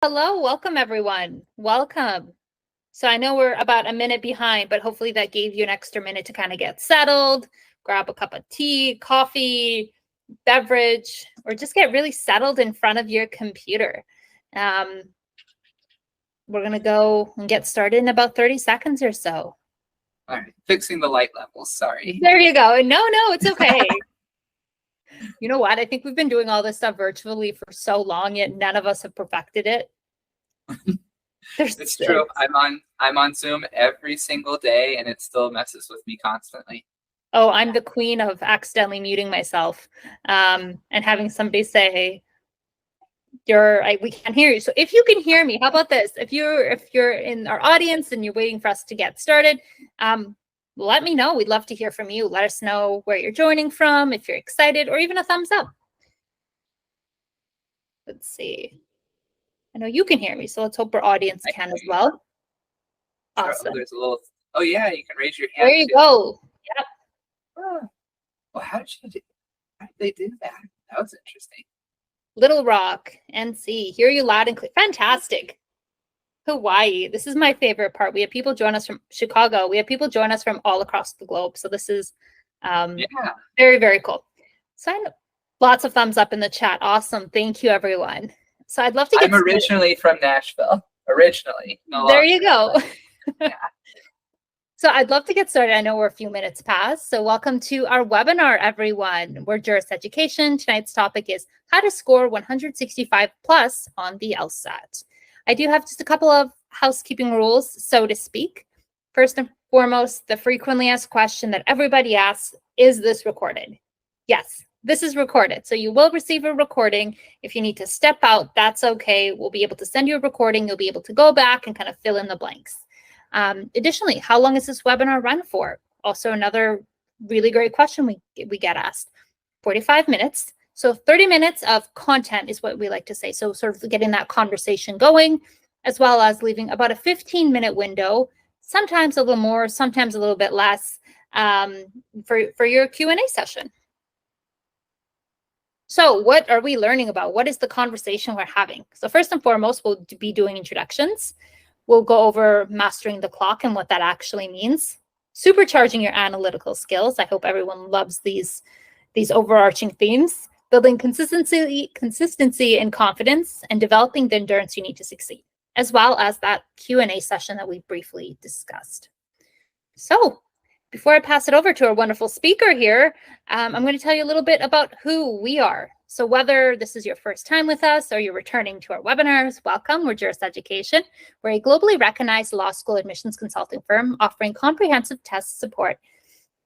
Hello, welcome everyone. Welcome. So I know we're about a minute behind, but hopefully that gave you an extra minute to kind of get settled, grab a cup of tea, coffee, beverage, or just get really settled in front of your computer. We're going to go and get started in about 30 seconds or so. All right, fixing the light levels, sorry. There you go. No, it's okay. You know what? I think we've been doing all this stuff virtually for so long, yet none of us have perfected it. It's true. I'm on Zoom every single day, and it still messes with me constantly. Oh, I'm the queen of accidentally muting myself and having somebody say, we can't hear you. So if you can hear me, how about this? If you're in our audience and you're waiting for us to get started, let me know. We'd love to hear from you. Let us know where you're joining from, if you're excited, or even a thumbs up. Let's see. I know you can hear me, so let's hope our audience can as well. Awesome. There's a little. Oh yeah, you can raise your hand. There you go. Yep. Well, how did they do that? That was interesting. Little Rock, NC, hear you loud and clear. Fantastic. Hawaii, this is my favorite part. We have people join us from Chicago. We have people join us from all across the globe. So this is very, very cool. So lots of thumbs up in the chat. Awesome. Thank you, everyone. So I'd love to get I'm originally from Nashville. Originally. There you go. Yeah. So I'd love to get started. I know we're a few minutes past. So welcome to our webinar, everyone. We're Juris Education. Tonight's topic is how to score 165 plus on the LSAT. I do have just a couple of housekeeping rules, so to speak. First and foremost, the frequently asked question that everybody asks, is this recorded? Yes, this is recorded. So you will receive a recording. If you need to step out, that's okay. We'll be able to send you a recording. You'll be able to go back and kind of fill in the blanks. Additionally, how long is this webinar run for? Also, another really great question we get asked. 45 minutes. So 30 minutes of content is what we like to say. So sort of getting that conversation going, as well as leaving about a 15-minute window, sometimes a little more, sometimes a little bit less, for your Q&A session. So what are we learning about? What is the conversation we're having? So first and foremost, we'll be doing introductions. We'll go over mastering the clock and what that actually means. Supercharging your analytical skills. I hope everyone loves these overarching themes. Building consistency and confidence, and developing the endurance you need to succeed, as well as that Q&A session that we briefly discussed. So before I pass it over to our wonderful speaker here, I'm going to tell you a little bit about who we are. So whether this is your first time with us or you're returning to our webinars, welcome. We're Juris Education. We're a globally recognized law school admissions consulting firm offering comprehensive test support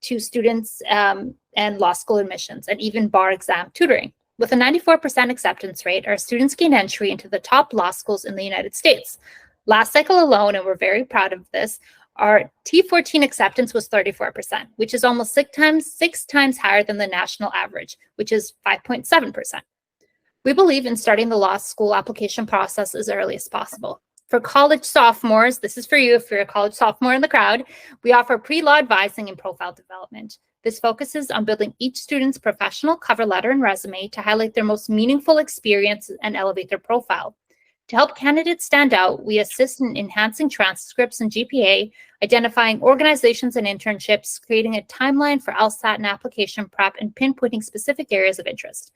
to students and law school admissions, and even bar exam tutoring. With a 94% acceptance rate, our students gain entry into the top law schools in the United States. Last cycle alone, and we're very proud of this, our T14 acceptance was 34%, which is almost six times higher than the national average, which is 5.7%. We believe in starting the law school application process as early as possible. For college sophomores, this is for you if you're a college sophomore in the crowd, we offer pre-law advising and profile development. This focuses on building each student's professional cover letter and resume to highlight their most meaningful experience and elevate their profile. To help candidates stand out, we assist in enhancing transcripts and GPA, identifying organizations and internships, creating a timeline for LSAT and application prep, and pinpointing specific areas of interest.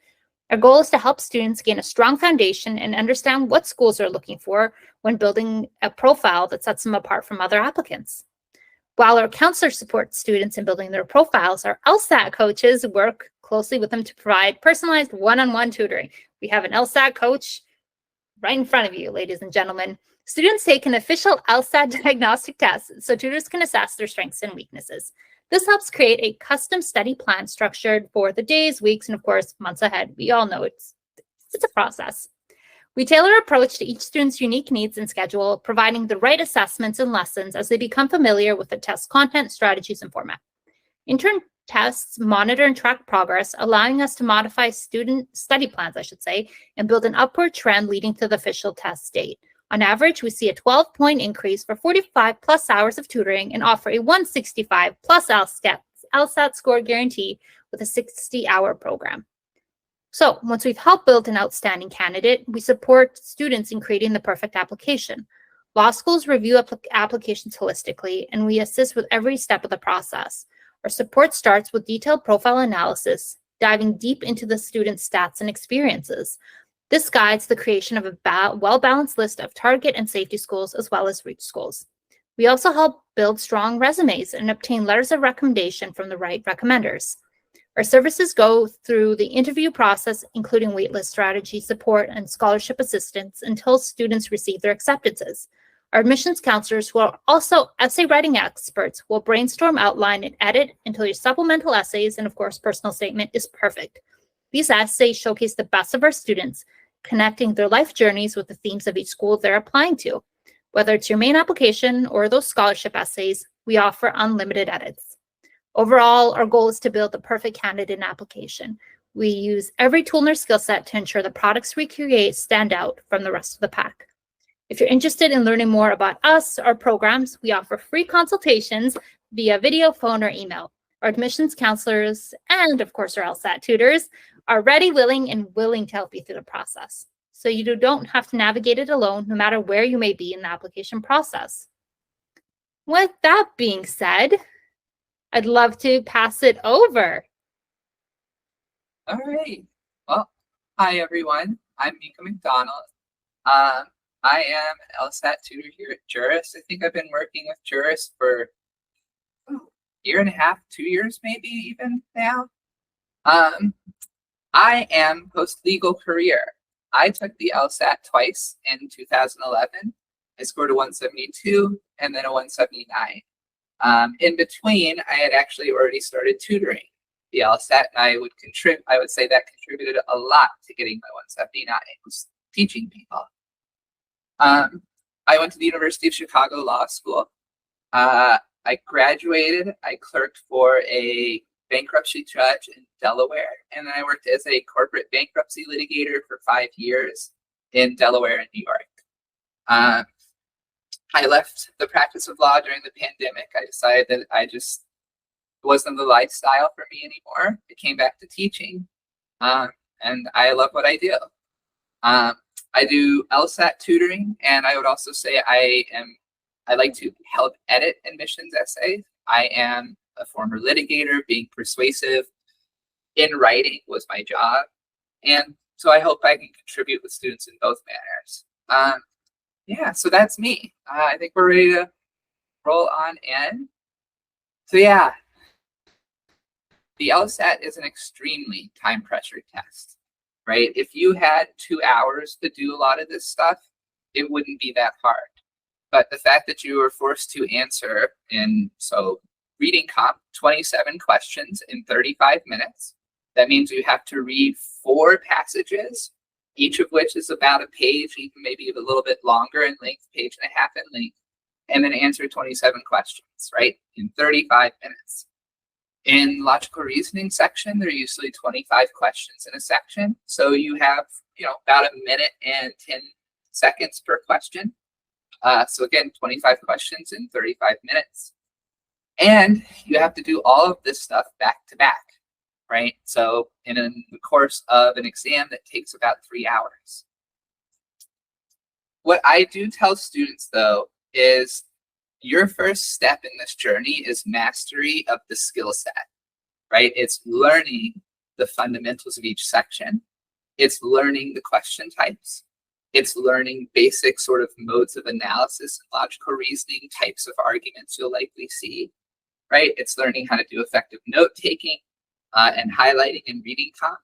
Our goal is to help students gain a strong foundation and understand what schools are looking for when building a profile that sets them apart from other applicants. While our counselors support students in building their profiles, our LSAT coaches work closely with them to provide personalized one-on-one tutoring. We have an LSAT coach right in front of you, ladies and gentlemen. Students take an official LSAT diagnostic test so tutors can assess their strengths and weaknesses. This helps create a custom study plan structured for the days, weeks, and of course, months ahead. We all know it's a process. We tailor our approach to each student's unique needs and schedule, providing the right assessments and lessons as they become familiar with the test content, strategies, and format. Intern tests monitor and track progress, allowing us to modify student study plans, and build an upward trend leading to the official test date. On average, we see a 12-point increase for 45 plus hours of tutoring and offer a 165 plus LSAT score guarantee with a 60-hour program. So once we've helped build an outstanding candidate, we support students in creating the perfect application. Law schools review applications holistically, and we assist with every step of the process. Our support starts with detailed profile analysis, diving deep into the student's stats and experiences. This guides the creation of a well-balanced list of target and safety schools as well as reach schools. We also help build strong resumes and obtain letters of recommendation from the right recommenders. Our services go through the interview process, including waitlist strategy support and scholarship assistance until students receive their acceptances. Our admissions counselors, who are also essay writing experts, will brainstorm, outline, and edit until your supplemental essays and, of course, personal statement is perfect. These essays showcase the best of our students, connecting their life journeys with the themes of each school they're applying to. Whether it's your main application or those scholarship essays, we offer unlimited edits. Overall, our goal is to build the perfect candidate application. We use every tool in our skill set to ensure the products we create stand out from the rest of the pack. If you're interested in learning more about us, our programs, we offer free consultations via video, phone, or email. Our admissions counselors and, of course, our LSAT tutors are ready, willing, to help you through the process. So you don't have to navigate it alone, no matter where you may be in the application process. With that being said, I'd love to pass it over. All right. Well, hi, everyone. I'm Mika McDonald. I am an LSAT tutor here at Juris. I think I've been working with Juris for a year and a half, 2 years maybe even now. I am post-legal career. I took the LSAT twice in 2011. I scored a 172 and then a 179. In between, I had actually already started tutoring the LSAT, and I would say that contributed a lot to getting my 179, was teaching people. I went to the University of Chicago Law School. I graduated. I clerked for a bankruptcy judge in Delaware, and then I worked as a corporate bankruptcy litigator for 5 years in Delaware and New York. I left the practice of law during the pandemic. I decided that it wasn't the lifestyle for me anymore. I came back to teaching, and I love what I do. I do LSAT tutoring, and I would also say I like to help edit admissions essays. I am a former litigator. Being persuasive in writing was my job, and so I hope I can contribute with students in both manners. Yeah, so that's me. I think we're ready to roll on in. So yeah, the LSAT is an extremely time pressured test, right? If you had 2 hours to do a lot of this stuff, it wouldn't be that hard. But the fact that you were forced to answer reading comp, 27 questions in 35 minutes, that means you have to read 4 passages, each of which is about a page, even maybe a little bit longer in length, page and a half in length, and then answer 27 questions, right, in 35 minutes. In logical reasoning section, there are usually 25 questions in a section. So you have, about a minute and 10 seconds per question. So again, 25 questions in 35 minutes. And you have to do all of this stuff back to back, right? So in the course of an exam that takes about 3 hours. What I do tell students, though, is your first step in this journey is mastery of the skill set, right? It's learning the fundamentals of each section. It's learning the question types. It's learning basic sort of modes of analysis and logical reasoning, types of arguments you'll likely see, right? It's learning how to do effective note-taking and highlighting and reading comp.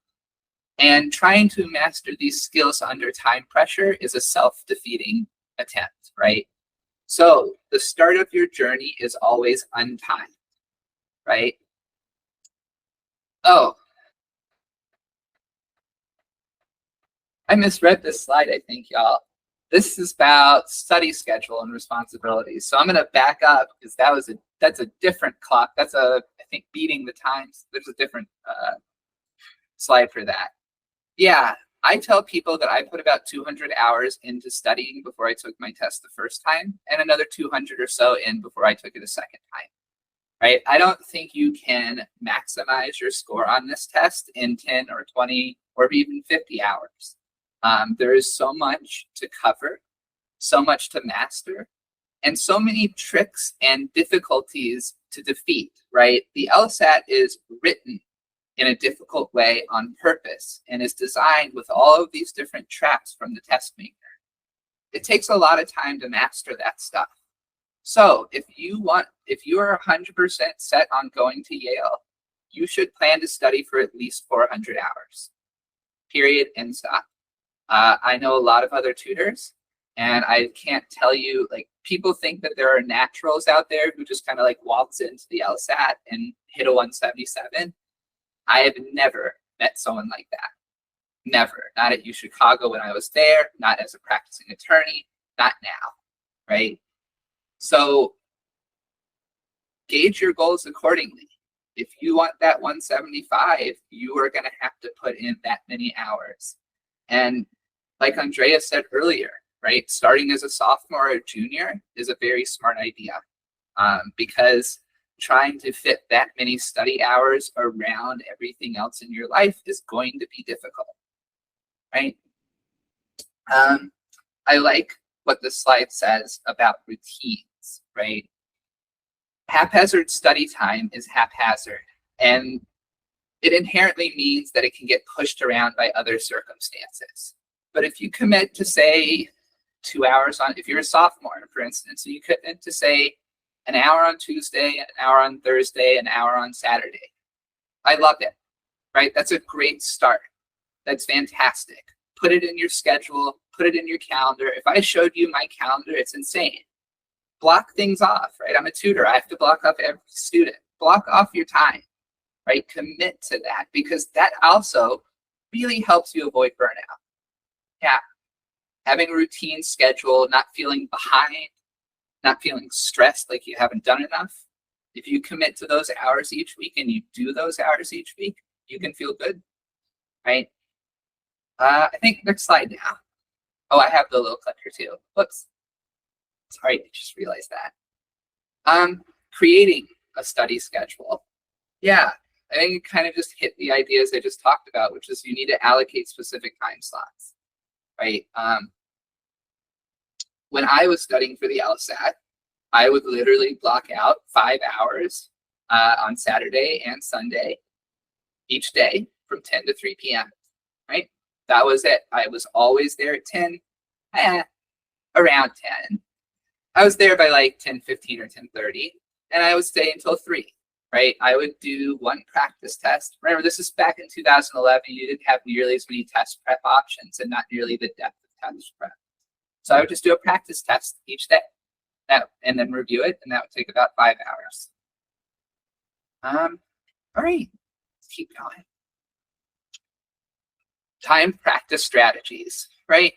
And trying to master these skills under time pressure is a self-defeating attempt, right? So the start of your journey is always untimed, right? Oh, I misread this slide, I think, y'all. This is about study schedule and responsibilities. So I'm going to back up because that's a different clock. That's I think, beating the times. There's a different slide for that. Yeah, I tell people that I put about 200 hours into studying before I took my test the first time, and another 200 or so in before I took it a second time. right? I don't think you can maximize your score on this test in 10 or 20 or even 50 hours. There is so much to cover, so much to master, and so many tricks and difficulties to defeat, right? The LSAT is written in a difficult way on purpose and is designed with all of these different traps from the test maker. It takes a lot of time to master that stuff. So if you are 100% set on going to Yale, you should plan to study for at least 400 hours, period, and stop. I know a lot of other tutors, and I can't tell you, like, people think that there are naturals out there who just kind of like waltz into the LSAT and hit a 177. I have never met someone like that. Never. Not at U Chicago when I was there, not as a practicing attorney, not now, right? So gauge your goals accordingly. If you want that 175, you are going to have to put in that many hours. And like Andrea said earlier, right, starting as a sophomore or junior is a very smart idea, because trying to fit that many study hours around everything else in your life is going to be difficult, right? I like what the slide says about routines, right? Haphazard study time is haphazard, and it inherently means that it can get pushed around by other circumstances. But if you commit to, say, 2 hours on, if you're a sophomore, for instance, so you commit to, say, an hour on Tuesday, an hour on Thursday, an hour on Saturday, I love it, right? That's a great start. That's fantastic. Put it in your schedule, put it in your calendar. If I showed you my calendar, it's insane. Block things off, right? I'm a tutor. I have to block off every student. Block off your time, right? Commit to that, because that also really helps you avoid burnout. Yeah. Having a routine schedule, not feeling behind, not feeling stressed like you haven't done enough. If you commit to those hours each week and you do those hours each week, you can feel good, right? I think next slide now. Oh, I have the little clicker too. Whoops. Sorry, I just realized that. Creating a study schedule. Yeah, I think it kind of just hit the ideas I just talked about, which is you need to allocate specific time slots, right? When I was studying for the LSAT, I would literally block out 5 hours on Saturday and Sunday each day from 10 to 3 p.m., right? That was it. I was always there at 10, around 10. I was there by like 10:15 or 10:30, and I would stay until 3, right? I would do one practice test. Remember, this is back in 2011. You didn't have nearly as many test prep options and not nearly the depth of test prep. So I would just do a practice test each day and then review it, and that would take about 5 hours. All right, let's keep going. Time practice strategies, right?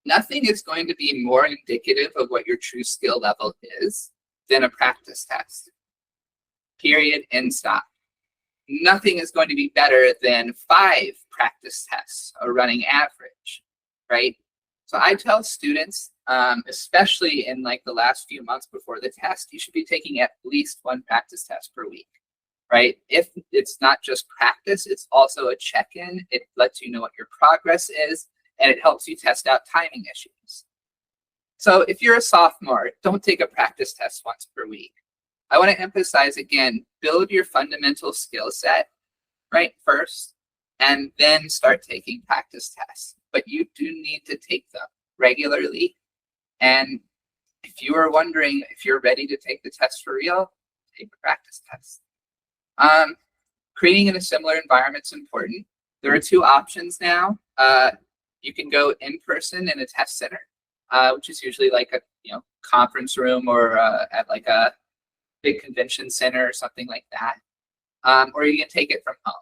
Nothing is going to be more indicative of what your true skill level is than a practice test. Period, and stop. Nothing is going to be better than 5 practice tests, a running average, right? So I tell students, especially in like the last few months before the test, you should be taking at least 1 practice test per week, right? If it's not just practice, it's also a check-in. It lets you know what your progress is, and it helps you test out timing issues. So if you're a sophomore, don't take a practice test once per week. I want to emphasize again, build your fundamental skill set, right, first, and then start taking practice tests. But you do need to take them regularly. And if you are wondering if you're ready to take the test for real, take a practice test. Creating in a similar environment is important. There are 2 options now. You can go in person in a test center, which is usually like a conference room or at like a big convention center or something like that. Or you can take it from home.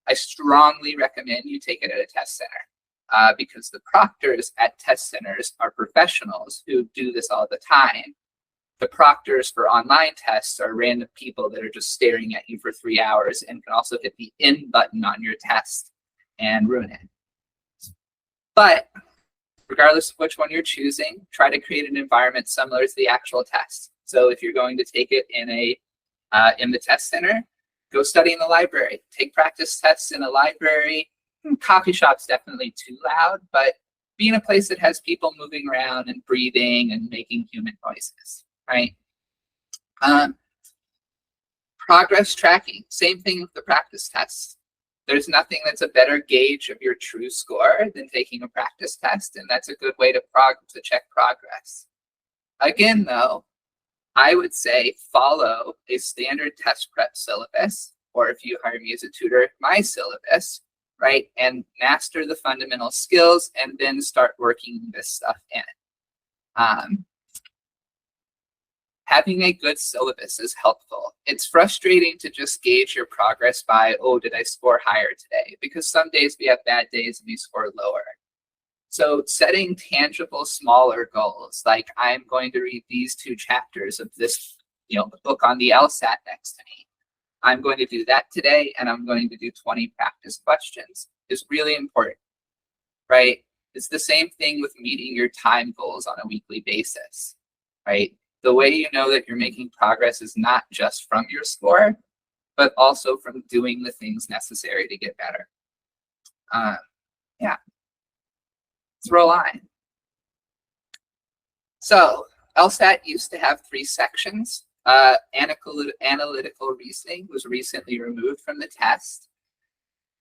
I strongly recommend you take it at a test center because the proctors at test centers are professionals who do this all the time. The proctors for online tests are random people that are just staring at you for 3 hours and can also hit the end button on your test and ruin it. But regardless of which one you're choosing, try to create an environment similar to the actual test. So if you're going to take it in a in the test center, go study in the library. Take practice tests in a library. Coffee shop's definitely too loud, but be in a place that has people moving around and breathing and making human noises, right? Progress tracking, same thing with the practice tests. There's nothing that's a better gauge of your true score than taking a practice test, and that's a good way to check progress. Again, though, I would say follow a standard test prep syllabus, or if you hire me as a tutor, my syllabus, right? And master the fundamental skills and then start working this stuff in. Having a good syllabus is helpful. It's frustrating to just gauge your progress by, oh, did I score higher today? Because some days we have bad days and we score lower. So setting tangible, smaller goals, like I'm going to read these 2 chapters of this, the book on the LSAT next to me. I'm going to do that today, and I'm going to do 20 practice questions, is really important, right? It's the same thing with meeting your time goals on a weekly basis, right? The way you know that you're making progress is not just from your score, but also from doing the things necessary to get better. Yeah. Let's roll on. So LSAT used to have 3 sections. Analytical reasoning was recently removed from the test.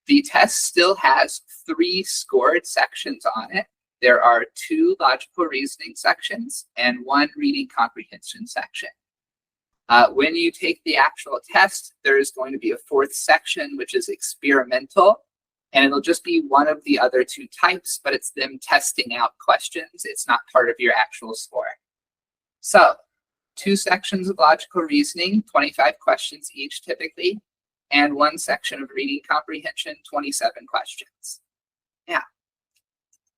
The test still has 3 scored sections on it. There are 2 logical reasoning sections and 1 reading comprehension section. When you take the actual test, there is going to be a 4th section, which is experimental, and it'll just be one of the other 2 types, but it's them testing out questions. It's not part of your actual score. So 2 sections of logical reasoning, 25 questions each typically, and 1 section of reading comprehension, 27 questions. Yeah.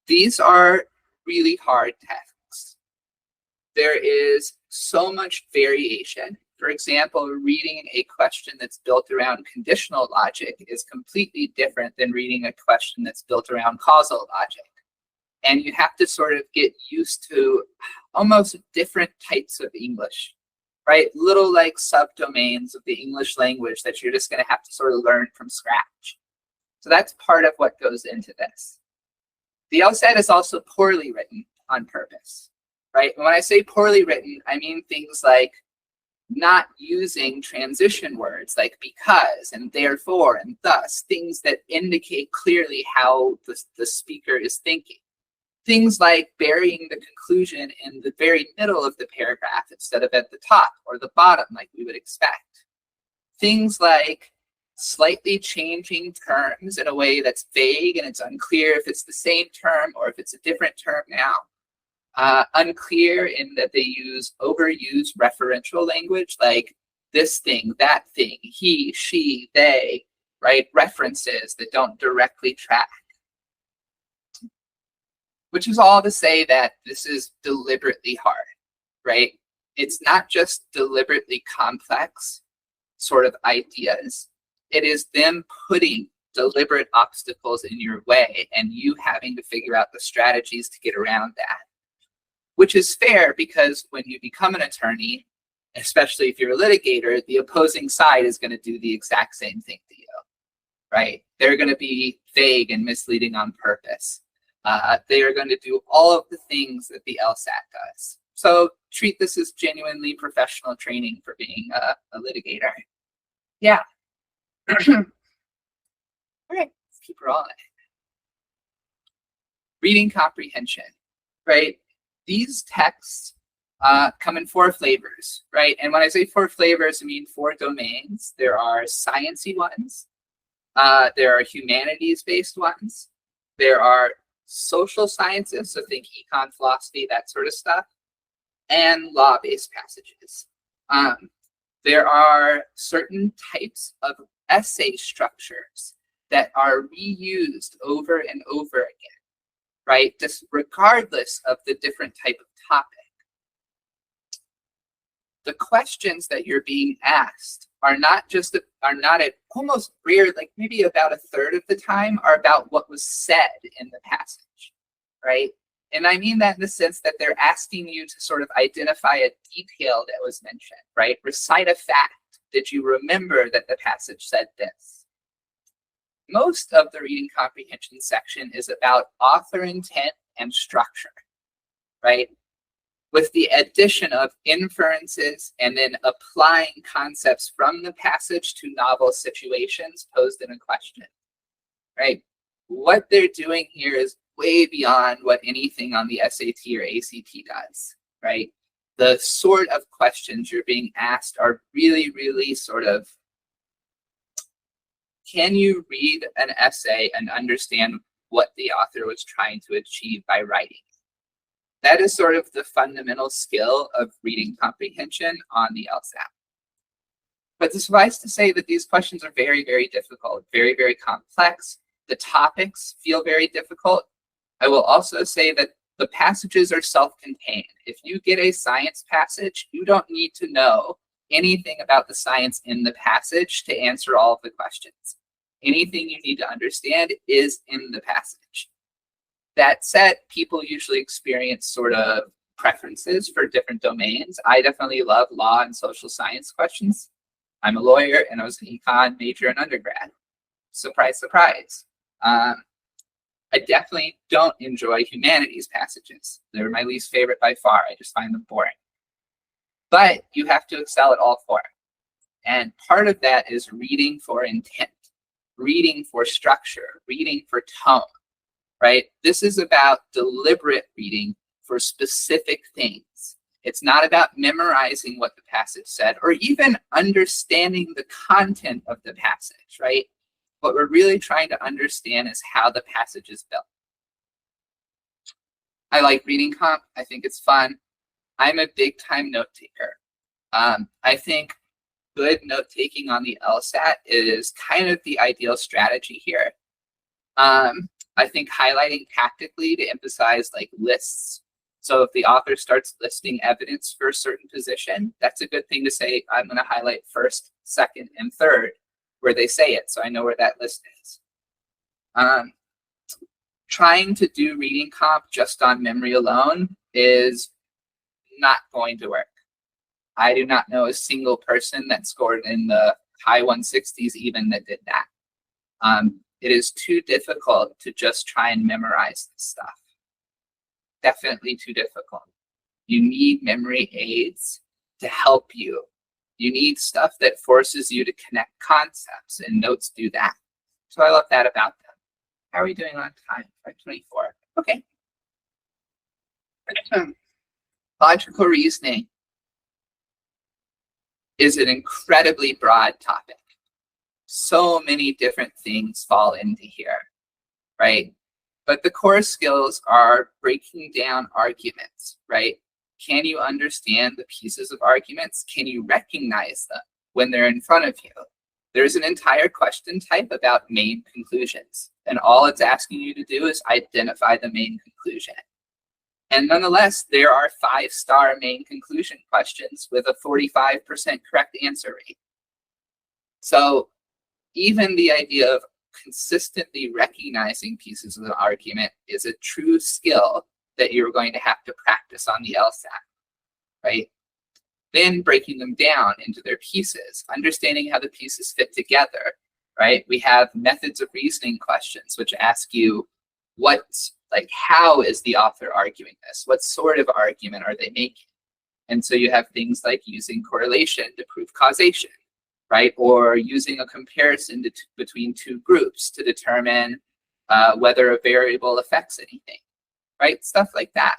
These are really hard tests. There is so much variation. For example, reading a question that's built around conditional logic is completely different than reading a question that's built around causal logic. And you have to sort of get used to almost different types of English, right? Little like subdomains of the English language that you're just going to have to sort of learn from scratch. So that's part of what goes into this. The LSAT is also poorly written on purpose, right? And when I say poorly written, I mean things like not using transition words like because and therefore and thus, things that indicate clearly how the speaker is thinking. Things like burying the conclusion in the very middle of the paragraph instead of at the top or the bottom like we would expect. Things like slightly changing terms in a way that's vague and it's unclear if it's the same term or if it's a different term now. Unclear in that they use overused referential language like this thing, that thing, he, she, they, right? References that don't directly track. Which is all to say that this is deliberately hard, right? It's not just deliberately complex sort of ideas. It is them putting deliberate obstacles in your way and you having to figure out the strategies to get around that. Which is fair because when you become an attorney, especially if you're a litigator, the opposing side is going to do the exact same thing to you, right? They're going to be vague and misleading on purpose. They are going to do all of the things that the LSAT does. So treat this as genuinely professional training for being a litigator. Yeah. All right, let's keep rolling. Reading comprehension, right? These texts come in 4 flavors, right? And when I say 4 flavors, I mean 4 domains. There are sciencey ones. There are humanities-based ones. There are social sciences, so think econ, philosophy, that sort of stuff, and law-based passages. There are certain types of essay structures that are reused over and over again, right? Just regardless of the different type of topic. The questions that you're being asked are not at almost rare, like maybe about 1/3 of the time, are about what was said in the passage, right? And I mean that in the sense that they're asking you to sort of identify a detail that was mentioned, right? Recite a fact, Did you remember that the passage said this? Most of the reading comprehension section is about author intent and structure, right? With the addition of inferences and then applying concepts from the passage to novel situations posed in a question, right? What they're doing here is way beyond what anything on the SAT or ACT does, right? The sort of questions you're being asked are really, really sort of, can you read an essay and understand what the author was trying to achieve by writing? That is sort of the fundamental skill of reading comprehension on the LSAT. But suffice to say that these questions are very, very difficult, very, very complex. The topics feel very difficult. I will also say that the passages are self-contained. If you get a science passage, you don't need to know anything about the science in the passage to answer all of the questions. Anything you need to understand is in the passage. That said, people usually experience sort of preferences for different domains. I definitely love law and social science questions. I'm a lawyer and I was an econ major in undergrad. Surprise, surprise. I definitely don't enjoy humanities passages. They're my least favorite by far. I just find them boring. But you have to excel at all four. And part of that is reading for intent, reading for structure, reading for tone, right? This is about deliberate reading for specific things. It's not about memorizing what the passage said or even understanding the content of the passage, right? What we're really trying to understand is how the passage is built. I like reading comp. I think it's fun. I'm a big time note taker. I think good note taking on the LSAT is kind of the ideal strategy here. I think highlighting tactically to emphasize like lists. So if the author starts listing evidence for a certain position, that's a good thing to say, I'm going to highlight first, second, and third where they say it, so I know where that list is. Trying to do reading comp just on memory alone is not going to work. I do not know a single person that scored in the high 160s even that did that. It is too difficult to just try and memorize this stuff. Definitely too difficult. You need memory aids to help you. You need stuff that forces you to connect concepts, and notes do that. So I love that about them. How are we doing on time? 5:24. Okay. Logical reasoning is an incredibly broad topic. So many different things fall into here, right? But the core skills are breaking down arguments, right? Can you understand the pieces of arguments? Can you recognize them when they're in front of you? There's an entire question type about main conclusions, and all it's asking you to do is identify the main conclusion. And nonetheless, there are 5-star main conclusion questions with a 45% correct answer rate. So even the idea of consistently recognizing pieces of the argument is a true skill that you're going to have to practice on the LSAT, right? Then breaking them down into their pieces, understanding how the pieces fit together, right? We have methods of reasoning questions, which ask you how is the author arguing this? What sort of argument are they making? And so you have things like using correlation to prove causation, right? Or using a comparison between two groups to determine whether a variable affects anything, right? Stuff like that.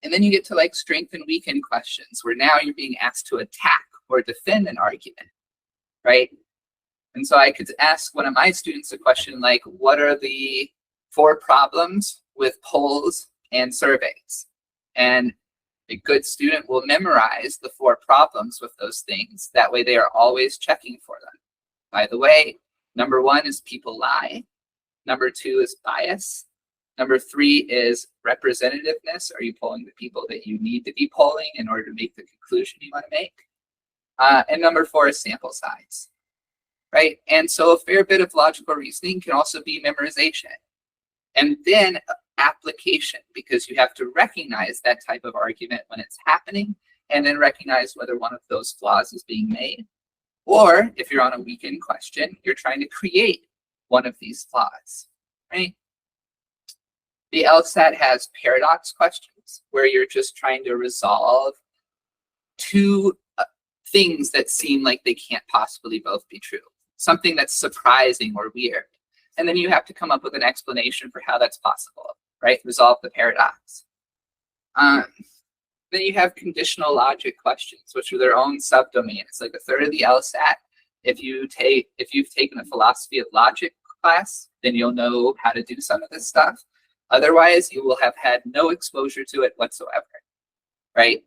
And then you get to like strength and weaken questions, where now you're being asked to attack or defend an argument, right? And so I could ask one of my students a question like, what are the 4 problems with polls and surveys? And a good student will memorize the 4 problems with those things. That way they are always checking for them. By the way, number 1 is people lie. Number 2 is bias. Number 3 is representativeness. Are you polling the people that you need to be polling in order to make the conclusion you want to make? And number 4 is sample size, right? And so a fair bit of logical reasoning can also be memorization. And then application, because you have to recognize that type of argument when it's happening, and then recognize whether one of those flaws is being made. Or if you're on a weekend question, you're trying to create one of these flaws, right? The LSAT has paradox questions where you're just trying to resolve two things that seem like they can't possibly both be true. Something that's surprising or weird. And then you have to come up with an explanation for how that's possible, right? Resolve the paradox. Then you have conditional logic questions, which are their own subdomain. It's like a third of the LSAT. If you've taken a philosophy of logic class, then you'll know how to do some of this stuff. Otherwise, you will have had no exposure to it whatsoever, right?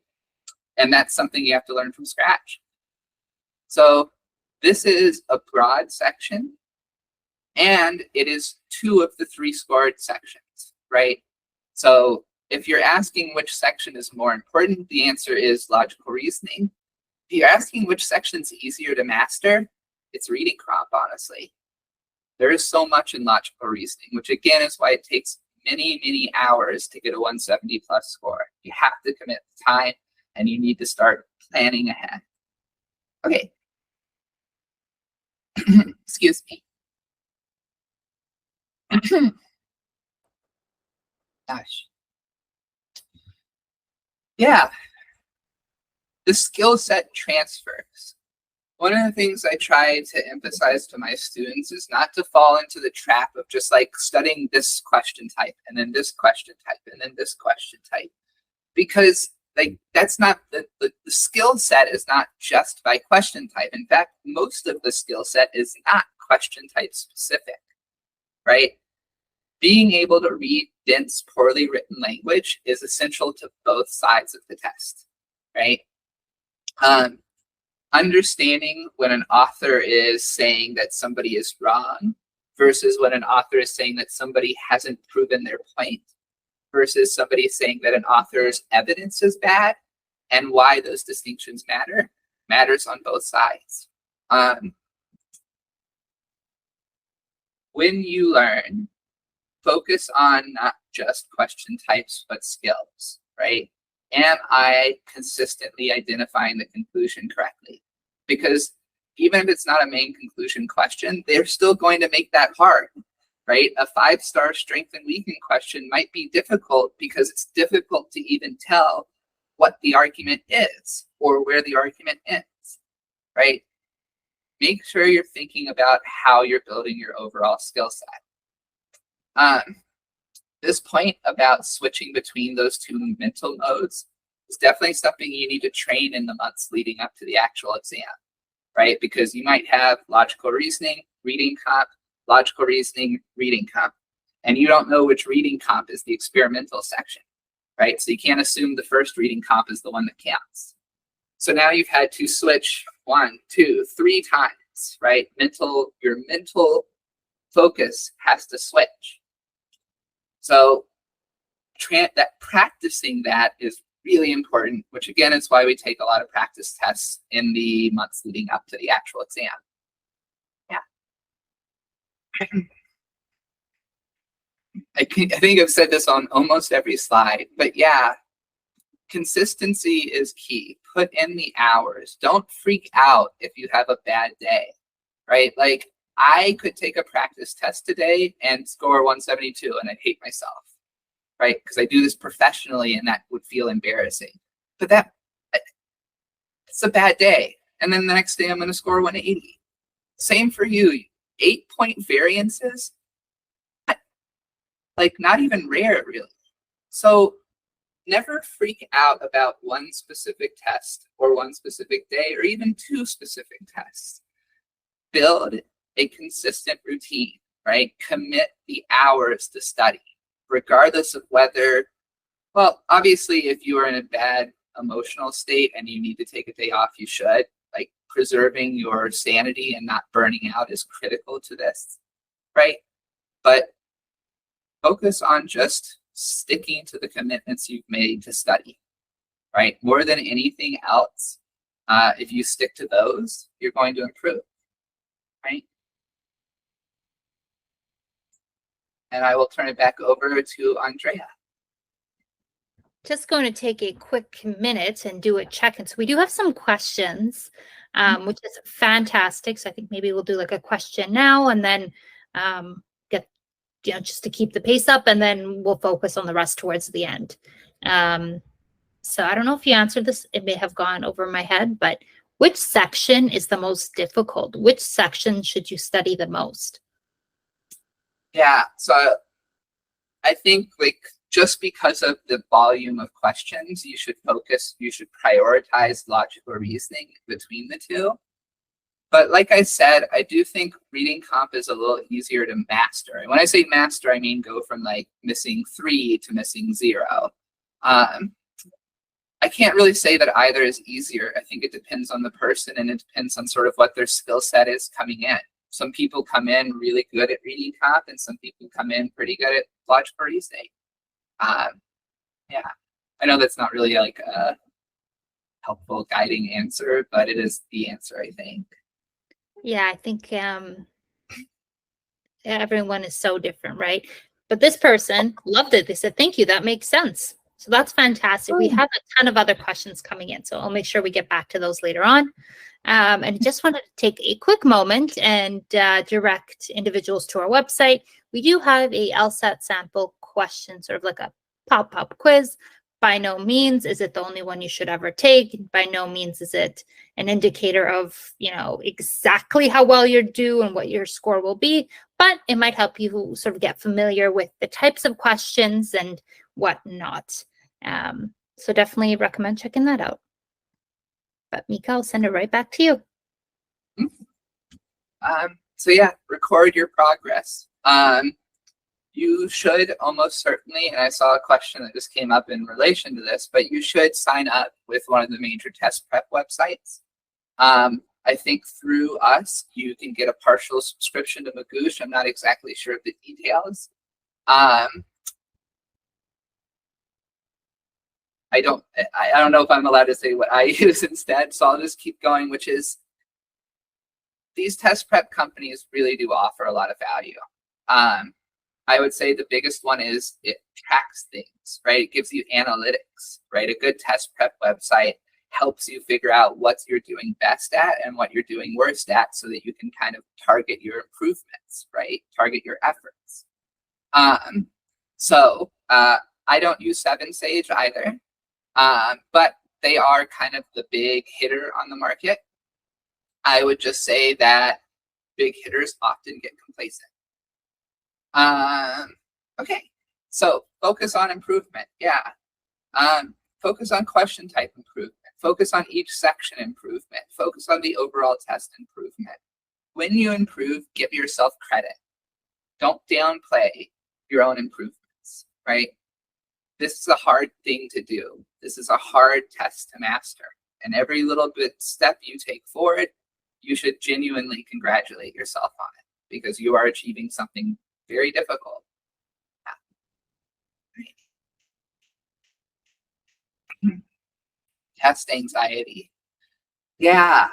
And that's something you have to learn from scratch. So this is a broad section, and it is 2 of the 3 scored sections, right? So if you're asking which section is more important, the answer is logical reasoning. If you're asking which section's easier to master, it's reading comp, honestly. There is so much in logical reasoning, which again is why it takes many, many hours to get a 170 plus score. You have to commit time, and you need to start planning ahead. Okay. Excuse me. Gosh. Yeah. The skill set transfers. One of the things I try to emphasize to my students is not to fall into the trap of just like studying this question type and then this question type and then this question type. Because like that's not the skill set is not just by question type. In fact, most of the skill set is not question type specific, right? Being able to read dense, poorly written language is essential to both sides of the test, right? Understanding when an author is saying that somebody is wrong versus when an author is saying that somebody hasn't proven their point versus somebody saying that an author's evidence is bad and why those distinctions matters on both sides. When you learn, focus on not just question types, but skills, right? Am I consistently identifying the conclusion correctly? Because even if it's not a main conclusion question, they're still going to make that hard, right? A 5-star strength and weakening question might be difficult because it's difficult to even tell what the argument is or where the argument ends, right? Make sure you're thinking about how you're building your overall skill set. This point about switching between those 2 mental modes is definitely something you need to train in the months leading up to the actual exam, right? Because you might have logical reasoning, reading comp, logical reasoning, reading comp, and you don't know which reading comp is the experimental section, right? So you can't assume the first reading comp is the one that counts. So now you've had to switch 1, 2, 3 times, right? Your mental focus has to switch. So practicing that is really important, which again is why we take a lot of practice tests in the months leading up to the actual exam. Yeah. I think I've said this on almost every slide, but yeah, consistency is key. Put in the hours. Don't freak out if you have a bad day, right? Like I could take a practice test today and score 172 and I'd hate myself, right? Because I do this professionally and that would feel embarrassing. But it's a bad day. And then the next day I'm going to score 180. Same for you. 8-point variances, like not even rare really. So never freak out about one specific test or one specific day or even 2 specific tests. Build a consistent routine, right? Commit the hours to study, regardless of whether, well, obviously, if you are in a bad emotional state and you need to take a day off, you should. Like preserving your sanity and not burning out is critical to this, right? But focus on just sticking to the commitments you've made to study, right? More than anything else, if you stick to those, you're going to improve, right? And I will turn it back over to Andrea. just going to take a quick minute and do a check-in. So we do have some questions, which is fantastic. So I think maybe we'll do like a question now and then get, just to keep the pace up, and then we'll focus on the rest towards the end. So I don't know if you answered this. It may have gone over my head, but which section is the most difficult? Which section should you study the most? Yeah, so I think just because of the volume of questions, you should prioritize logical reasoning between the two. But like I said, I do think reading comp is a little easier to master. And when I say master, I mean go from missing 3 to missing 0. I can't really say that either is easier. I think it depends on the person, and it depends on sort of what their skill set is coming in. Some people come in really good at reading comp, and some people come in pretty good at logical reasoning. Yeah, I know that's not really a helpful guiding answer, but it is the answer, I think. Yeah, I think everyone is so different, right? But this person loved it. They said, thank you. That makes sense. So that's fantastic. We have a ton of other questions coming in, so I'll make sure we get back to those later on. And just wanted to take a quick moment and direct individuals to our website. We do have a LSAT sample question, sort of like a pop-up quiz. By no means is it the only one you should ever take. By no means is it an indicator of, exactly how well you do and what your score will be, but it might help you sort of get familiar with the types of questions and whatnot. So definitely recommend checking that out. But Mika, I'll send it right back to you. So yeah, record your progress. You should almost certainly, and I saw a question that just came up in relation to this, but you should sign up with one of the major test prep websites. I think through us, you can get a partial subscription to Magoosh. I'm not exactly sure of the details. I don't know if I'm allowed to say what I use instead, so I'll just keep going, which is these test prep companies really do offer a lot of value. I would say the biggest one is it tracks things, right? It gives you analytics, right? A good test prep website helps you figure out what you're doing best at and what you're doing worst at, so that you can kind of target your improvements, right? Target your efforts. So I don't use 7Sage either, but they are kind of the big hitter on the market. I would just say that big hitters often get complacent. Okay, so focus on improvement. Yeah. Focus on question type improvement. Focus on each section improvement. Focus on the overall test improvement. When you improve, give yourself credit. Don't downplay your own improvements, right? This is a hard thing to do. This is a hard test to master. And every little bit step you take forward, you should genuinely congratulate yourself on it, because you are achieving something very difficult. Test anxiety. Yeah.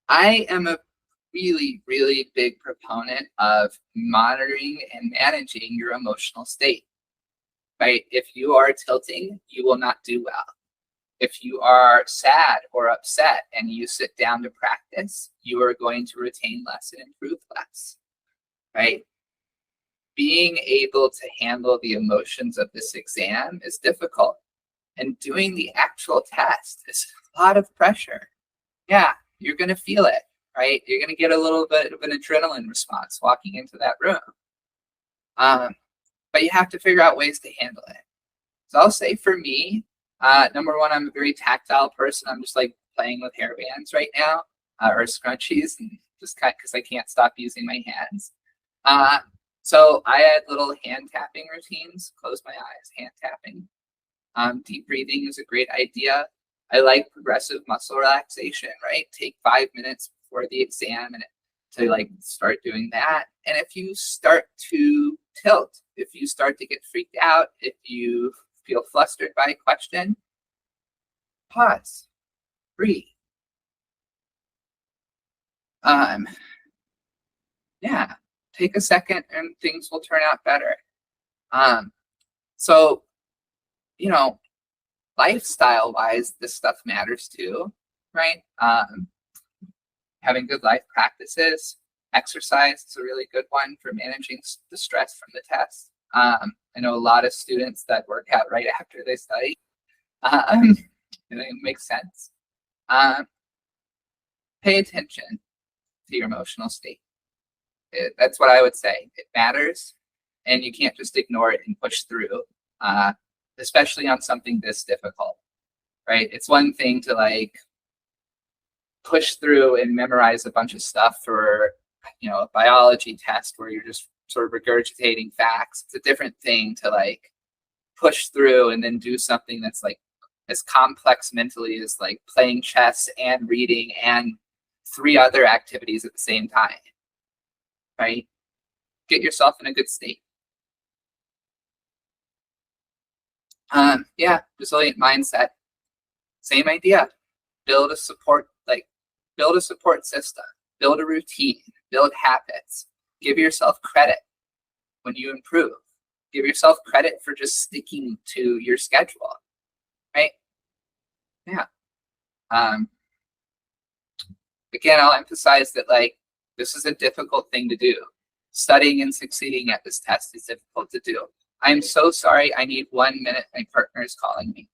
I am a really, really big proponent of monitoring and managing your emotional state, right? If you are tilting, you will not do well. If you are sad or upset and you sit down to practice, you are going to retain less and improve less, right? Being able to handle the emotions of this exam is difficult. And doing the actual test is a lot of pressure. Yeah, you're going to feel it, right? You're going to get a little bit of an adrenaline response walking into that room. But you have to figure out ways to handle it. So I'll say for me, number one, I'm a very tactile person. I'm just playing with hairbands right now, or scrunchies, and just because I can't stop using my hands. So I had little hand tapping routines. Close my eyes, hand tapping. Deep breathing is a great idea. I like progressive muscle relaxation, right? Take 5 minutes before the exam and to start doing that. And if you start to tilt, if you start to get freaked out, if you feel flustered by a question, pause, breathe. Yeah, take a second and things will turn out better. So lifestyle wise, this stuff matters too, right? Having good life practices, exercise is a really good one for managing the stress from the test. I know a lot of students that work out right after they study. And it makes sense. Pay attention to your emotional state. That's what I would say. It matters, and you can't just ignore it and push through, especially on something this difficult, right? It's one thing to like push through and memorize a bunch of stuff for, a biology test where you're just sort of regurgitating facts. It's a different thing to like push through and then do something that's like as complex mentally as like playing chess and reading and 3 other activities at the same time, right? Get yourself in a good state. Resilient mindset. Same idea. Build a support system, build a routine, build habits. Give yourself credit when you improve. Give yourself credit for just sticking to your schedule, right? Yeah. Again, I'll emphasize that like this is a difficult thing to do. Studying and succeeding at this test is difficult to do. I'm so sorry. I need 1 minute. My partner is calling me.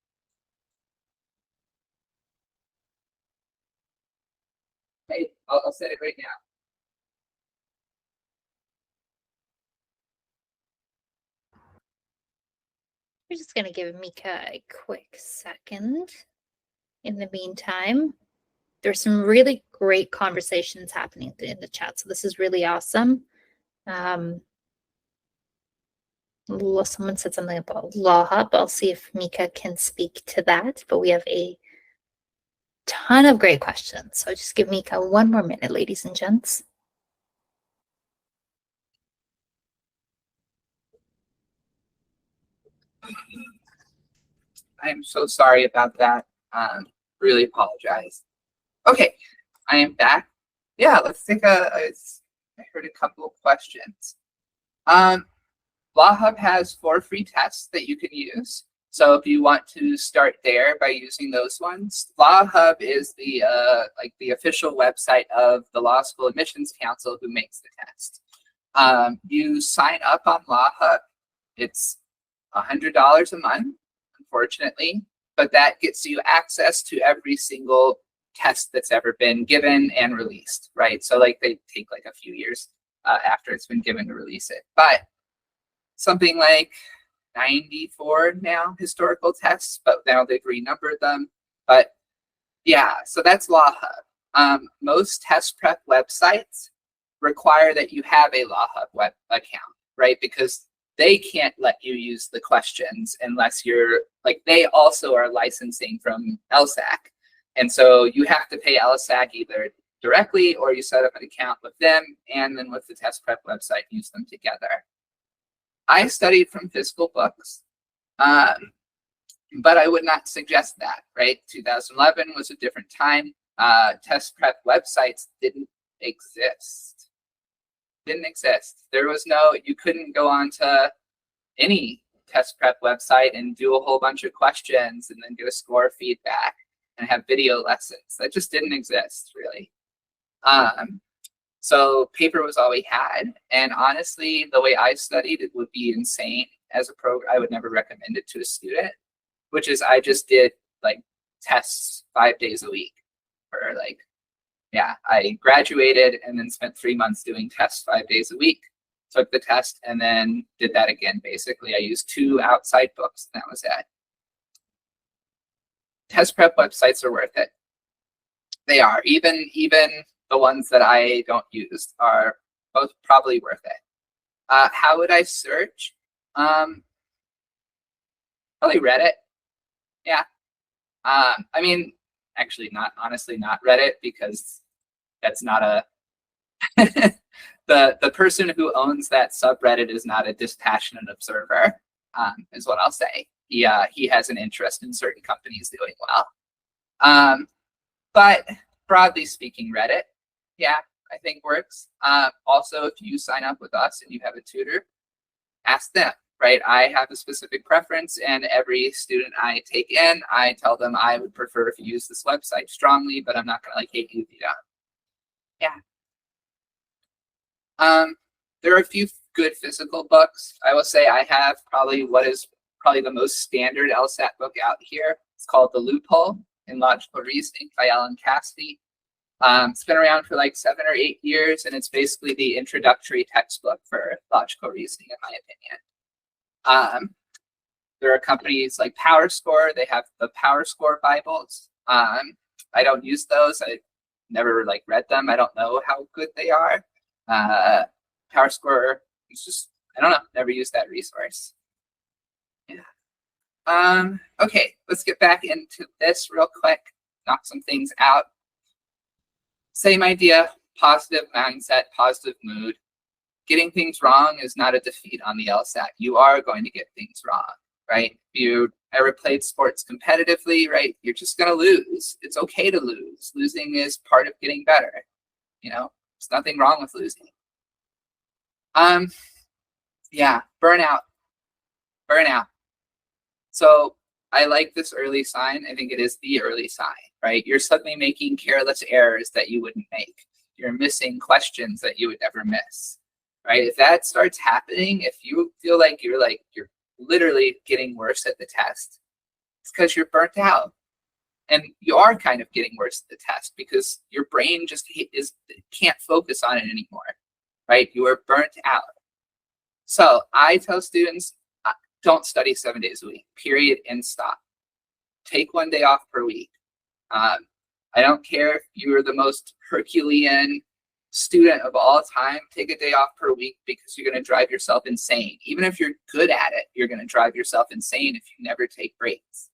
Hey, I'll set it right now. We're just going to give Mika a quick second. In the meantime, there's some really great conversations happening in the chat. So this is really awesome. Someone said something about Law Hub. I'll see if Mika can speak to that. But we have a ton of great questions. So just give Mika 1 more minute, ladies and gents. I am so sorry about that. Really apologize. Okay, I am back. Yeah, let's take I heard a couple of questions. Law Hub has 4 free tests that you can use. So if you want to start there by using those ones, Law Hub is the official website of the Law School Admissions Council who makes the test. You sign up on Law Hub. It's $100 a month, unfortunately, but that gets you access to every single test that's ever been given and released, right? So like they take like a few years after it's been given to release it. But something like 94 now historical tests, but now they've renumbered them. But yeah, so that's Law Hub. Most test prep websites require that you have a Law Hub web account, right? Because they can't let you use the questions unless you're like, they also are licensing from LSAT. And so you have to pay LSAT either directly or you set up an account with them and then with the test prep website, use them together. I studied from physical books, but I would not suggest that, right? 2011 was a different time. Test prep websites didn't exist. There was you couldn't go onto any test prep website and do a whole bunch of questions and then get a score feedback and have video lessons. That just didn't exist, really. So paper was all we had. And honestly, the way I studied, it would be insane as a program. I would never recommend it to a student, which is I just did like tests 5 days a week or like, yeah, I graduated and then spent 3 months doing tests 5 days a week, took the test and then did that again. Basically, I used 2 outside books and that was it. Test prep websites are worth it. They are. Even the ones that I don't use are both probably worth it. How would I search? Probably Reddit. Yeah. I mean, actually not Reddit, because that's not a the person who owns that subreddit is not a dispassionate observer, is what I'll say. He has an interest in certain companies doing well. But broadly speaking, Reddit, yeah, I think works. Also, if you sign up with us and you have a tutor, ask them. right? I have a specific preference, and every student I take in, I tell them I would prefer if you use this website strongly, but I'm not going to like hate you if you don't. Yeah. There are a few good physical books. I will say I have probably what is probably the most standard LSAT book out here. It's called The Loophole in Logical Reasoning by Ellen Cassidy. It's been around for like 7 or 8 years, and it's basically the introductory textbook for logical reasoning, in my opinion. There are companies like PowerScore. They have the PowerScore Bibles. I don't use those. I never like read them. I don't know how good they are. PowerScore, it's just, I don't know, never used that resource. Yeah. Okay, let's get back into this real quick, knock some things out. Same idea, positive mindset, positive mood. Getting things wrong is not a defeat on the LSAT. You are going to get things wrong, right? If you ever played sports competitively, right, you're just going to lose. It's okay to lose. Losing is part of getting better. You know, there's nothing wrong with losing. Yeah, burnout. So I like this early sign. I think it is the early sign, right? You're suddenly making careless errors that you wouldn't make. You're missing questions that you would never miss, right? If that starts happening, if you feel like you're literally getting worse at the test, it's because you're burnt out. And you are kind of getting worse at the test because your brain just can't focus on it anymore, right? You are burnt out. So I tell students, don't study 7 days a week, period, and stop. Take 1 day off per week. I don't care if you're the most Herculean student of all time, take a day off per week because you're going to drive yourself insane. Even if you're good at it, you're going to drive yourself insane if you never take breaks.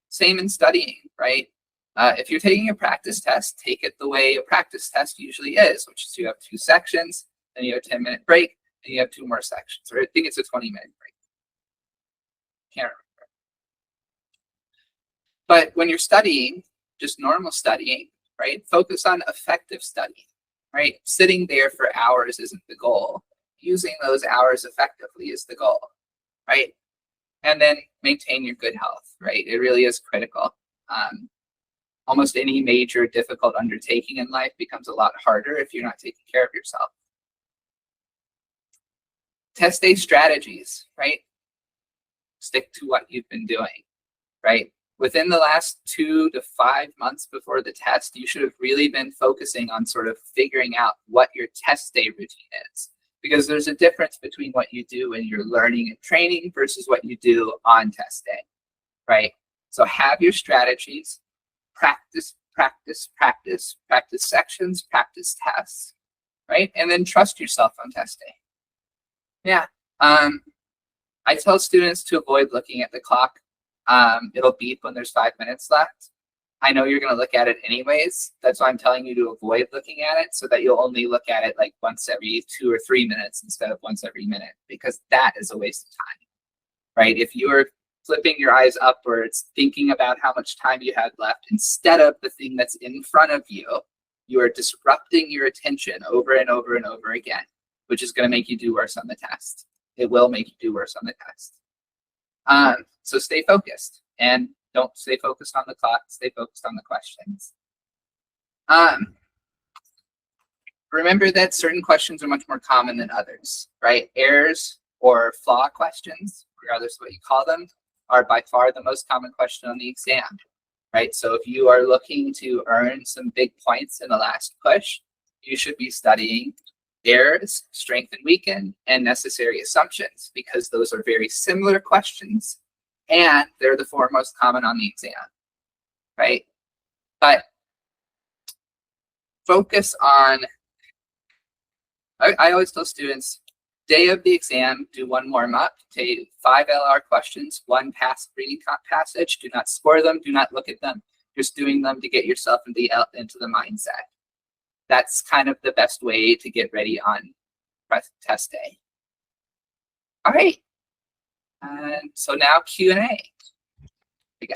Same in studying, right? If you're taking a practice test, take it the way a practice test usually is, which is you have 2 sections, then you have a 10-minute break, and you have 2 more sections, or I think it's a 20-minute break. Can't remember. But when you're studying, just normal studying, right? Focus on effective studying, right? Sitting there for hours isn't the goal. Using those hours effectively is the goal, right? And then maintain your good health, right? It really is critical. Almost any major difficult undertaking in life becomes a lot harder if you're not taking care of yourself. Test day strategies, right? Stick to what you've been doing, right? Within the last 2 to 5 months before the test, you should have really been focusing on sort of figuring out what your test day routine is. Because there's a difference between what you do when you're learning and training versus what you do on test day, right? So have your strategies, practice sections, practice tests, right? And then trust yourself on test day. Yeah. I tell students to avoid looking at the clock. It'll beep when there's 5 minutes left. I know you're going to look at it anyways. That's why I'm telling you to avoid looking at it so that you'll only look at it like once every 2 or 3 minutes instead of once every minute, because that is a waste of time, right? If you're flipping your eyes upwards, thinking about how much time you have left instead of the thing that's in front of you, you are disrupting your attention over and over and over again, which is going to make you do worse on the test. It will make you do worse on the test. So stay focused and don't stay focused on the clock, stay focused on the questions. Remember that certain questions are much more common than others, right? Errors or flaw questions, regardless of what you call them, are by far the most common question on the exam, right? So if you are looking to earn some big points in the last push, you should be studying errors, strength and weaken, and necessary assumptions, because those are very similar questions and they're the 4 most common on the exam, right? But focus on, I always tell students, day of the exam, do 1 warm-up, take 5 LR questions, 1 passive reading passage. Do not score them, do not look at them. Just doing them to get yourself into the mindset. That's kind of the best way to get ready on test day. All right. And so now Q&A.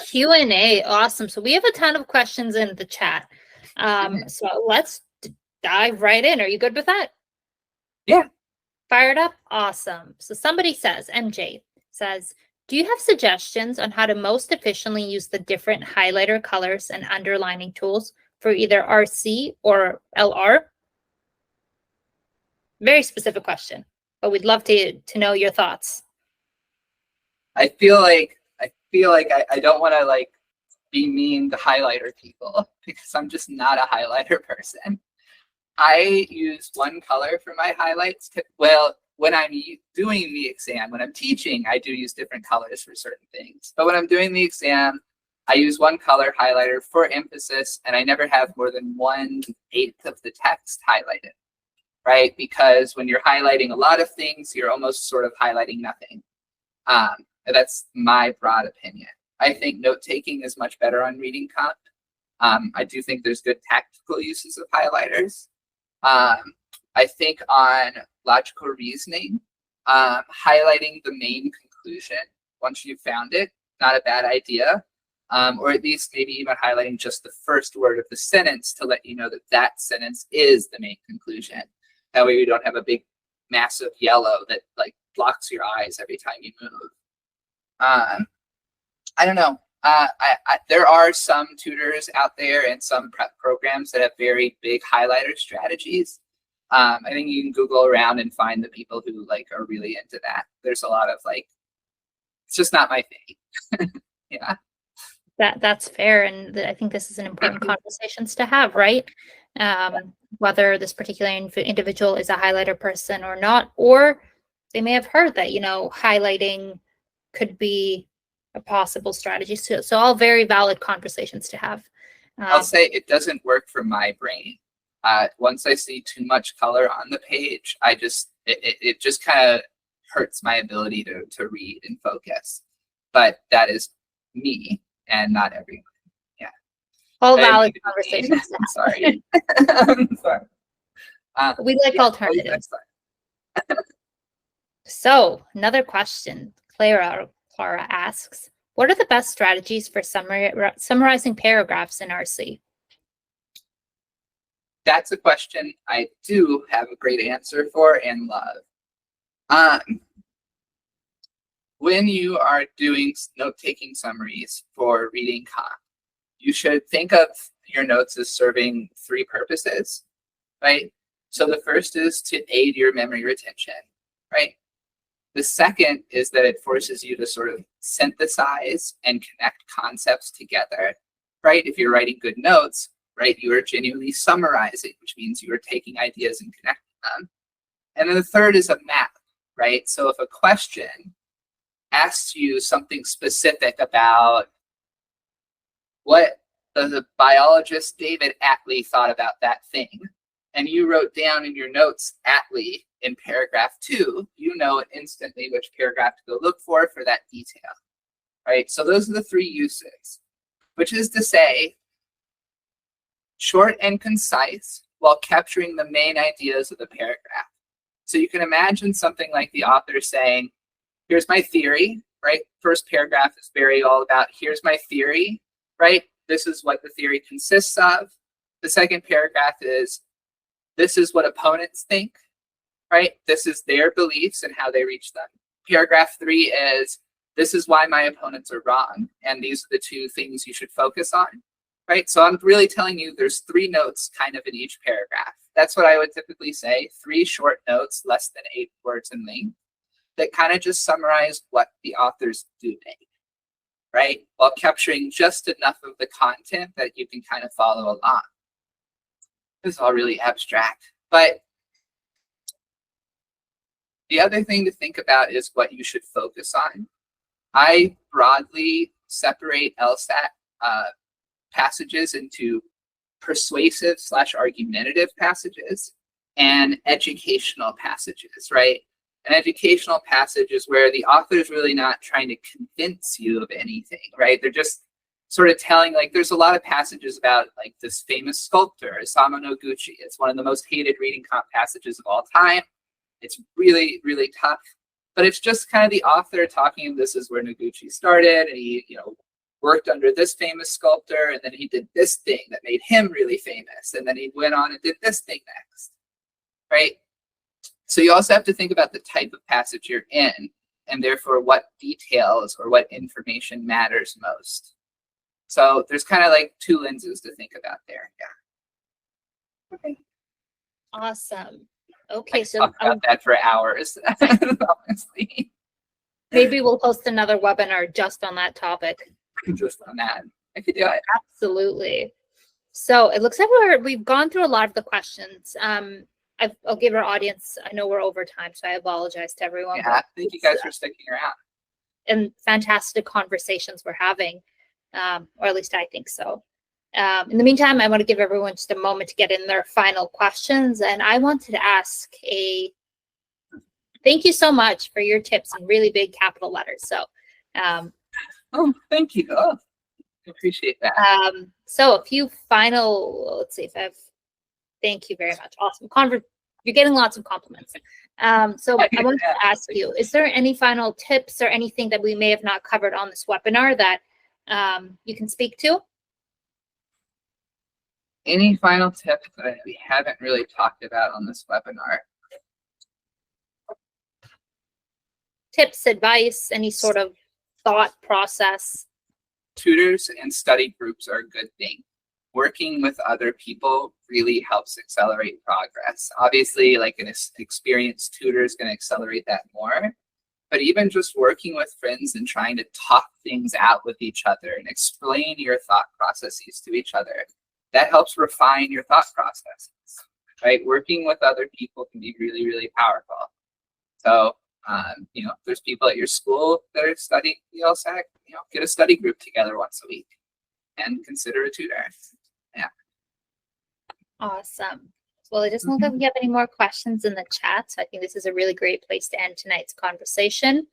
Q&A, awesome. So we have a ton of questions in the chat. So let's dive right in. Are you good with that? Yeah. Fired up? Awesome. So somebody says, MJ says, do you have suggestions on how to most efficiently use the different highlighter colors and underlining tools for either RC or LR? Very specific question, but we'd love to know your thoughts. I feel like I don't want to like be mean to highlighter people because I'm just not a highlighter person. I use one color for my highlights. Well, when I'm doing the exam, when I'm teaching, I do use different colors for certain things. But when I'm doing the exam, I use one color highlighter for emphasis, and I never have more than 1/8 of the text highlighted, right? Because when you're highlighting a lot of things, you're almost sort of highlighting nothing. That's my broad opinion. I think note-taking is much better on reading comp. I do think there's good tactical uses of highlighters. I think on logical reasoning, highlighting the main conclusion once you've found it, not a bad idea. Or at least maybe even highlighting just the first word of the sentence to let you know that that sentence is the main conclusion. That way you don't have a big, massive yellow that like blocks your eyes every time you move. I don't know. There are some tutors out there and some prep programs that have very big highlighter strategies. I think you can Google around and find the people who like are really into that. There's a lot of like, it's just not my thing. Yeah. That's fair, and I think this is an important conversations to have, right? Whether this particular individual is a highlighter person or not, or they may have heard that, you know, highlighting could be a possible strategy. So all very valid conversations to have. I'll say it doesn't work for my brain. Once I see too much color on the page, it just kind of hurts my ability to read and focus. But that is me and not everyone. Yeah. All valid conversations. I'm sorry. I'm sorry. We like alternatives. So another question, Clara asks, what are the best strategies for summarizing paragraphs in RC? That's a question I do have a great answer for and love. When you are doing note-taking summaries for reading comp, you should think of your notes as serving 3 purposes, right? So the first is to aid your memory retention, right? The second is that it forces you to sort of synthesize and connect concepts together, right? If you're writing good notes, right, you are genuinely summarizing, which means you are taking ideas and connecting them. And then the third is a map, right? So if a question asks you something specific about what the biologist David Atlee thought about that thing, and you wrote down in your notes Atlee in paragraph 2, you know instantly which paragraph to go look for that detail, right? So those are the 3 uses, which is to say, short and concise while capturing the main ideas of the paragraph. So you can imagine something like the author saying, here's my theory, right? First paragraph is very all about, here's my theory, right? This is what the theory consists of. The second paragraph is, this is what opponents think, right? This is their beliefs and how they reach them. Paragraph 3 is, this is why my opponents are wrong. And these are the 2 things you should focus on, right? So I'm really telling you there's 3 notes kind of in each paragraph. That's what I would typically say, 3 short notes, less than 8 words in length, that kind of just summarize what the author's doing, right? While capturing just enough of the content that you can kind of follow along. This is all really abstract, but the other thing to think about is what you should focus on. I broadly separate LSAT passages into persuasive / argumentative passages and educational passages, right? An educational passage is where the author is really not trying to convince you of anything, right? They're just sort of telling, like, there's a lot of passages about like this famous sculptor, Isamu Noguchi. It's one of the most hated reading comp passages of all time. It's really, really tough, but it's just kind of the author talking, this is where Noguchi started, and he, you know, worked under this famous sculptor, and then he did this thing that made him really famous, and then he went on and did this thing next, right? So you also have to think about the type of passage you're in, and therefore what details or what information matters most. So there's kind of like two lenses to think about there. Yeah. Okay. Awesome. I Okay, could so talk about that for hours, honestly. maybe we'll host another webinar just on that topic. Just on that, I could do it. Absolutely. So it looks like we've gone through a lot of the questions. I'll give our audience, I know we're over time, so I apologize to everyone. Yeah, thank you guys for sticking around. And fantastic conversations we're having, or at least I think so. In the meantime, I want to give everyone just a moment to get in their final questions. And I wanted to ask thank you so much for your tips in really big capital letters. So, oh, thank you. Oh, I appreciate that. So a few final, let's see if thank you very much. Awesome. You're getting lots of compliments. So I wanted to ask you, is there any final tips or anything that we may have not covered on this webinar that you can speak to? Any final tips that we haven't really talked about on this webinar? Tips, advice, any sort of thought process? Tutors and study groups are a good thing. Working with other people really helps accelerate progress. Obviously, like an experienced tutor is going to accelerate that more. But even just working with friends and trying to talk things out with each other and explain your thought processes to each other, that helps refine your thought processes, right? Working with other people can be really, really powerful. So, you know, if there's people at your school that are studying the LSAT, you know, get a study group together once a week and consider a tutor. Yeah. Awesome. Well, it doesn't look like we have any more questions in the chat. So I think this is a really great place to end tonight's conversation.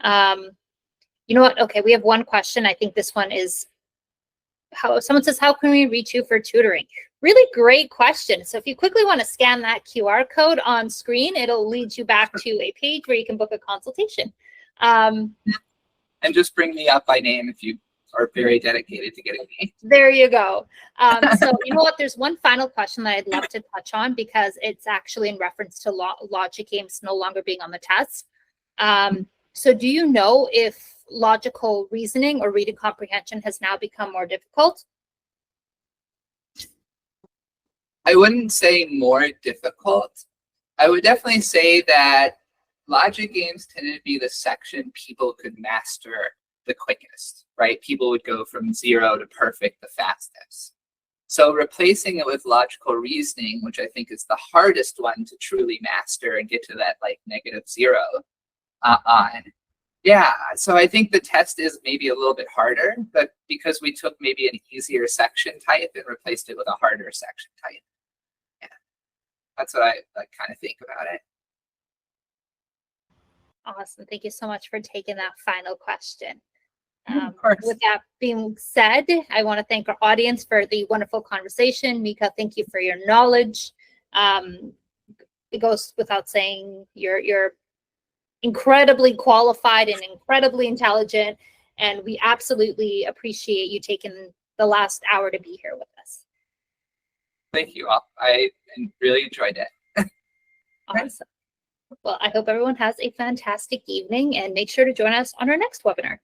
You know what? Okay, we have one question. I think this one is someone says, how can we reach you for tutoring? Really great question. So if you quickly want to scan that QR code on screen, it'll lead you back to a page where you can book a consultation. And just bring me up by name if you are very dedicated to getting me. There you go. So you know what? There's one final question that I'd love to touch on because it's actually in reference to logic games no longer being on the test. So do you know if logical reasoning or reading comprehension has now become more difficult? I wouldn't say more difficult. I would definitely say that logic games tended to be the section people could master the quickest, right? People would go from 0 to perfect the fastest. So replacing it with logical reasoning, which I think is the hardest one to truly master and get to that like -0 on. Yeah, so I think the test is maybe a little bit harder, but because we took maybe an easier section type and replaced it with a harder section type. Yeah, that's what I kind of think about it. Awesome. Thank you so much for taking that final question. Of course. With that being said, I want to thank our audience for the wonderful conversation. Mika, thank you for your knowledge. It goes without saying, you're incredibly qualified and incredibly intelligent, and we absolutely appreciate you taking the last hour to be here with us. Thank you all. I really enjoyed it. Awesome. Well, I hope everyone has a fantastic evening, and make sure to join us on our next webinar.